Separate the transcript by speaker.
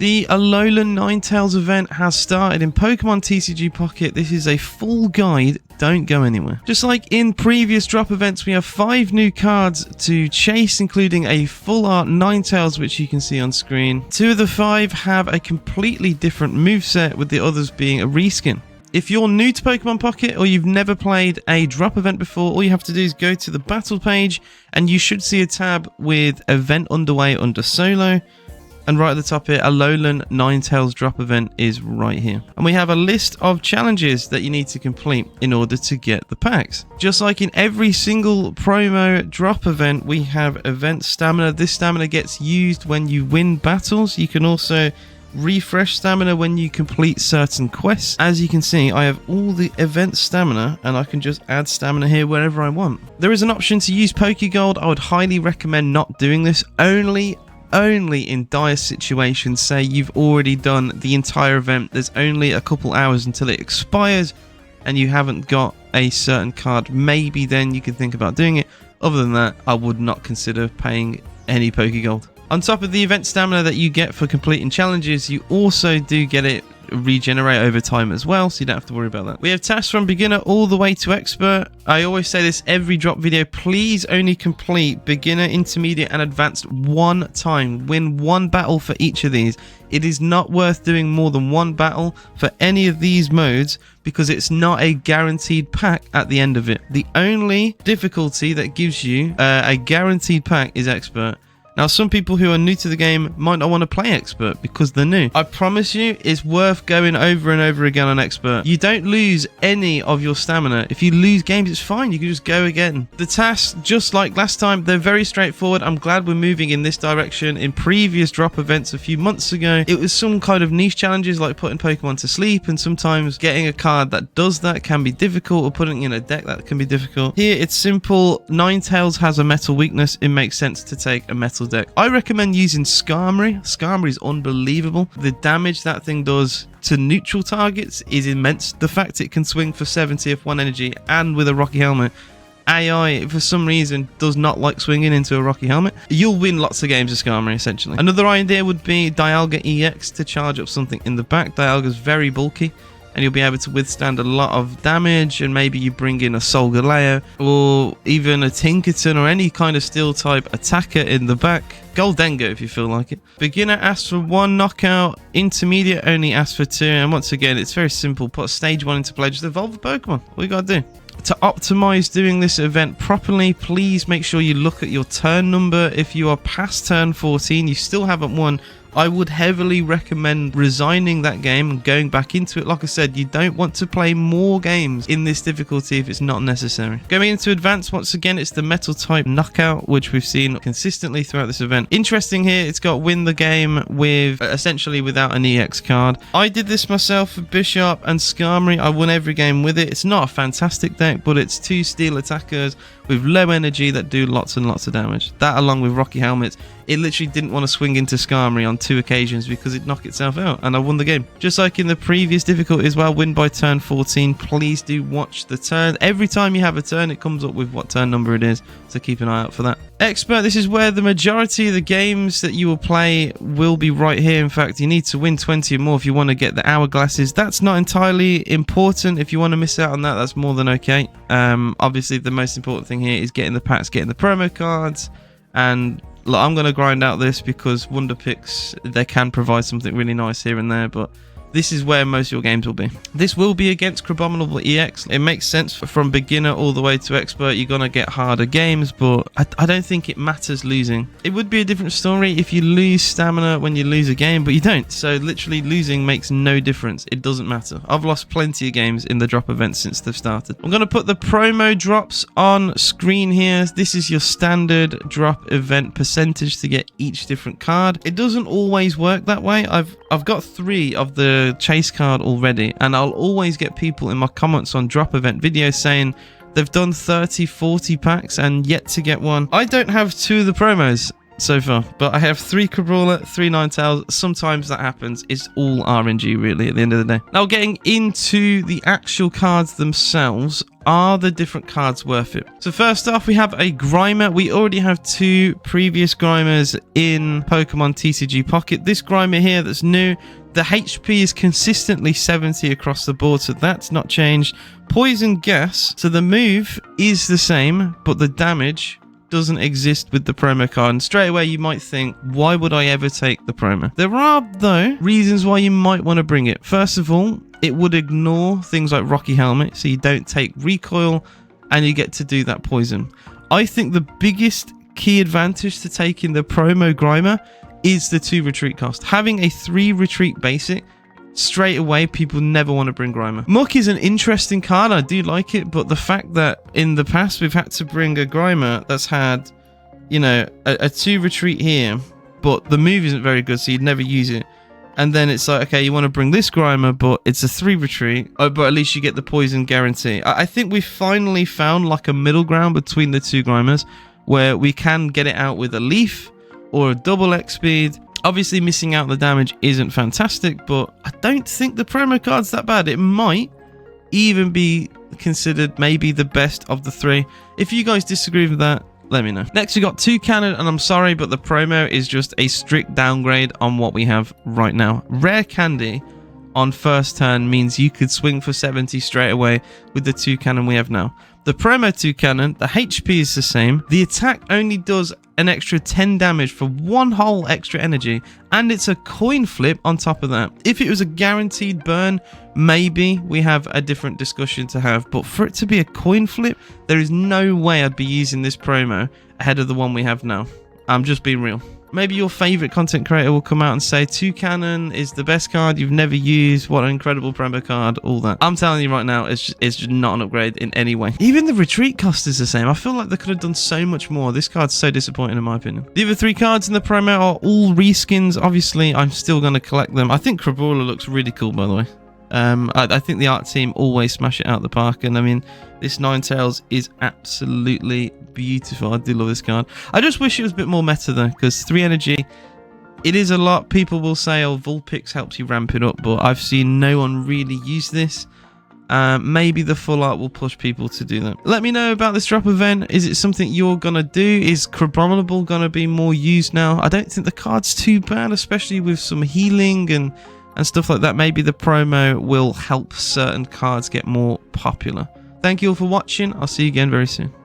Speaker 1: The Alolan Ninetales event has started in Pokemon TCG Pocket. This is a full guide. Don't go anywhere. Just like in previous drop events, we have 5 new cards to chase, including a full art Ninetales, which you can see on screen. 2 of the 5 have a completely different moveset, with the others being a reskin. If you're new to Pokemon Pocket or you've never played a drop event before, all you have to do is go to the battle page and you should see a tab with event underway under solo. And right at the top here, Alolan Ninetales drop event is right here. And we have a list of challenges that you need to complete in order to get the packs. Just like in every single promo drop event, we have event stamina. This stamina gets used when you win battles. You can also refresh stamina when you complete certain quests. As you can see, I have all the event stamina and I can just add stamina here wherever I want. There is an option to use Pokegold. I would highly recommend not doing this. Only in dire situations. Say you've already done the entire event, there's only a couple hours until it expires and you haven't got a certain card, maybe then you can think about doing it. Other than that, I would not consider paying any Pokegold. On top of the event stamina that you get for completing challenges, you also do get it regenerate over time as well, so you don't have to worry about that. We have tasks from beginner all the way to expert. I always say this every drop video, please only complete beginner, intermediate and advanced one time. Win one battle for each of these. It is not worth doing more than one battle for any of these modes because it's not a guaranteed pack at the end of it. The only difficulty that gives you a guaranteed pack is expert. Now, some people who are new to the game might not want to play expert because they're new. I promise you, it's worth going over and over again on expert. You don't lose any of your stamina. If you lose games, it's fine. You can just go again. The tasks, just like last time, they're very straightforward. I'm glad we're moving in this direction. In previous drop events a few months ago, it was some kind of niche challenges like putting Pokemon to sleep, and sometimes getting a card that does that can be difficult, or putting in a deck that can be difficult. Here, it's simple. Ninetales has a metal weakness. It makes sense to take a metal deck. I recommend using Skarmory. Skarmory is unbelievable. The damage that thing does to neutral targets is immense. The fact it can swing for 70 if 1 energy and with a Rocky Helmet. AI, for some reason, does not like swinging into a Rocky Helmet. You'll win lots of games of Skarmory, essentially. Another idea would be Dialga EX to charge up something in the back. Dialga's very bulky, and you'll be able to withstand a lot of damage, and maybe you bring in a Solgaleo or even a Tinkerton or any kind of steel type attacker in the back. Goldengo if you feel like it. Beginner asks for 1 knockout, intermediate only asks for 2, and once again it's very simple. Put stage 1 into play, just evolve a Pokemon. All you gotta do. To optimize doing this event properly, please make sure you look at your turn number. If you are past turn 14, you still haven't won, I would heavily recommend resigning that game and going back into it. Like I said, you don't want to play more games in this difficulty if it's not necessary. Going into advanced, once again, it's the metal type knockout, which we've seen consistently throughout this event. Interesting here, it's got win the game with essentially without an EX card. I did this myself for Bishop and Skarmory. I won every game with it. It's not a fantastic deck, but it's 2 steel attackers with low energy that do lots and lots of damage. That, along with Rocky Helmets, it literally didn't want to swing into Skarmory on 2 occasions because it knocked itself out, and I won the game. Just like in the previous difficulty as well, win by turn 14. Please do watch the turn. Every time you have a turn, it comes up with what turn number it is, so keep an eye out for that. Expert, this is where the majority of the games that you will play will be right here. In fact, you need to win 20 or more if you want to get the hourglasses. That's not entirely important. If you want to miss out on that, that's more than okay. Obviously, the most important thing here is getting the packs, getting the promo cards, and look, I'm going to grind out this because Wonder Picks, they can provide something really nice here and there, but this is where most of your games will be. This will be against Crabominable EX. It makes sense from beginner all the way to expert. You're going to get harder games, but I don't think it matters losing. It would be a different story if you lose stamina when you lose a game, but you don't. So literally losing makes no difference. It doesn't matter. I've lost plenty of games in the drop events since they've started. I'm going to put the promo drops on screen here. This is your standard drop event percentage to get each different card. It doesn't always work that way. I've got 3 of the chase card already, and I'll always get people in my comments on drop event videos saying they've done 30-40 packs and yet to get one. I don't have 2 of the promos. so far. But I have 3 Crabrawler, 3 Ninetales. Sometimes that happens. It's all RNG, really, at the end of the day. Now, getting into the actual cards themselves, are the different cards worth it? So first off, we have a Grimer. We already have 2 previous Grimers in Pokemon TCG Pocket. This Grimer here that's new, the HP is consistently 70 across the board, so that's not changed. Poison Gas, so the move is the same, but the damage doesn't exist with the promo card. And straight away you might think, why would I ever take the promo? There are, though, reasons why you might want to bring it. First of all, it would ignore things like Rocky Helmet, so you don't take recoil and you get to do that poison. I think the biggest key advantage to taking the promo Grimer is the 2 retreat cost. Having a 3 retreat basic, straight away people never want to bring Grimer. Muck is an interesting card, I do like it, but the fact that in the past we've had to bring a Grimer that's had, you know, a 2 retreat here, but the move isn't very good, so you'd never use it. And then it's like, okay, you want to bring this Grimer, but it's a 3 retreat. Oh, but at least you get the poison guarantee. I think we finally found like a middle ground between the 2 Grimers where we can get it out with a leaf or a double X speed. Obviously, missing out the damage isn't fantastic, but I don't think the promo card's that bad. It might even be considered maybe the best of the 3. If you guys disagree with that, let me know. Next, we got Toucannon, and I'm sorry, but the promo is just a strict downgrade on what we have right now. Rare Candy on first turn means you could swing for 70 straight away with the Toucannon we have now. The promo Toucannon, the HP is the same. The attack only does an extra 10 damage for 1 whole extra energy, and it's a coin flip on top of that. If it was a guaranteed burn, maybe we have a different discussion to have, but for it to be a coin flip, there is no way I'd be using this promo ahead of the one we have now. I'm just being real. Maybe your favorite content creator will come out and say Toucannon is the best card you've never used, what an incredible promo card, all that. I'm telling you right now, it's just not an upgrade in any way. Even the retreat cost is the same. I feel like they could have done so much more. This card's so disappointing in my opinion. The other 3 cards in the promo are all reskins. Obviously, I'm still going to collect them. I think Crabrawler looks really cool, by the way. I think the art team always smash it out the park, and I mean, this Ninetales is absolutely beautiful. I do love this card. I just wish it was a bit more meta though, because 3 energy, it is a lot. People will say, oh, Vulpix helps you ramp it up, but I've seen no one really use this. Maybe the full art will push people to do that. Let me know about this drop event. Is it something you're gonna do? Is Crabrawler gonna be more used now? I don't think the card's too bad, especially with some healing and stuff like that. Maybe the promo will help certain cards get more popular. Thank you all for watching. I'll see you again very soon.